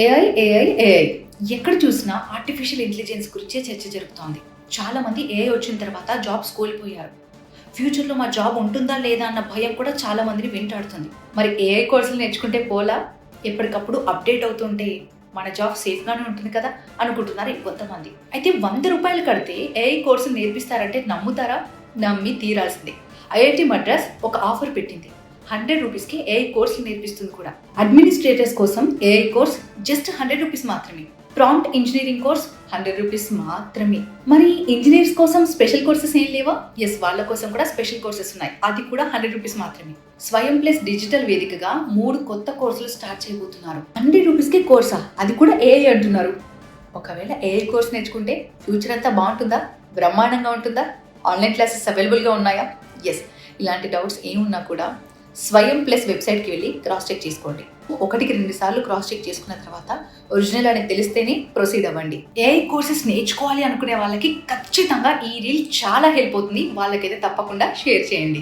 AI ఎక్కడ చూసినా artificial intelligence గురించే చర్చ జరుగుతోంది. చాలా మంది ఏఐ వచ్చిన తర్వాత జాబ్స్ కోల్పోయారు. ఫ్యూచర్లో మా జాబ్ ఉంటుందా లేదా అన్న భయం కూడా చాలా మందిని వెంటాడుతుంది. మరి ఏఐ కోర్సులు నేర్చుకుంటే పోలా, ఎప్పటికప్పుడు అప్డేట్ అవుతుంటే మన జాబ్ సేఫ్గానే ఉంటుంది కదా అనుకుంటున్నారు కొంతమంది. అయితే ₹100 కడితే ఏఐ కోర్సులు నేర్పిస్తారంటే నమ్ముతారా? నమ్మి తీరాల్సిందే. ఐఐటి మద్రాస్ ఒక ఆఫర్ పెట్టింది. ₹100కి ఏఐ కోర్సులు నేర్పిస్తుంది కూడా. అడ్మినిస్ట్రేటర్స్ కోసం ఏఐ కోర్స్ జస్ట్ ₹100 మాత్రమే. ప్రాంప్ట్ ఇంజనీరింగ్ కోర్స్ ₹100 మాత్రమే. మరి ఇంజనీర్స్ కోసం స్పెషల్ కోర్సెస్ ఏం లేవా? ఎస్, వాళ్ళ కోసం కూడా స్పెషల్ కోర్సెస్ ఉన్నాయి. అది కూడా ₹100 మాత్రమే. స్వయం ప్లస్ డిజిటల్ వేదికగా 3 కొత్త కోర్సులు స్టార్ట్ చేయబోతున్నారు. ₹100కి కోర్సా? అది కూడా ఏఐ అంటున్నారు. ఒకవేళ ఏఐ కోర్స్ నేర్చుకుంటే ఫ్యూచర్ అంతా బాగుంటుందా? బ్రహ్మాండంగా ఉంటుందా? ఆన్లైన్ క్లాసెస్ అవైలబుల్గా ఉన్నాయా? ఎస్, ఇలాంటి డౌట్స్ ఏమున్నా కూడా స్వయం ప్లస్ వెబ్సైట్కి వెళ్ళి క్రాస్ చెక్ చేసుకోండి. 1-2 సార్లు క్రాస్ చెక్ చేసుకున్న తర్వాత ఒరిజినల్ అని తెలిస్తేనే ప్రొసీడ్ అవ్వండి. ఏఐ కోర్సెస్ నేర్చుకోవాలి అనుకునే వాళ్ళకి ఖచ్చితంగా ఈ రీల్ చాలా హెల్ప్ అవుతుంది. వాళ్ళకైతే తప్పకుండా షేర్ చేయండి.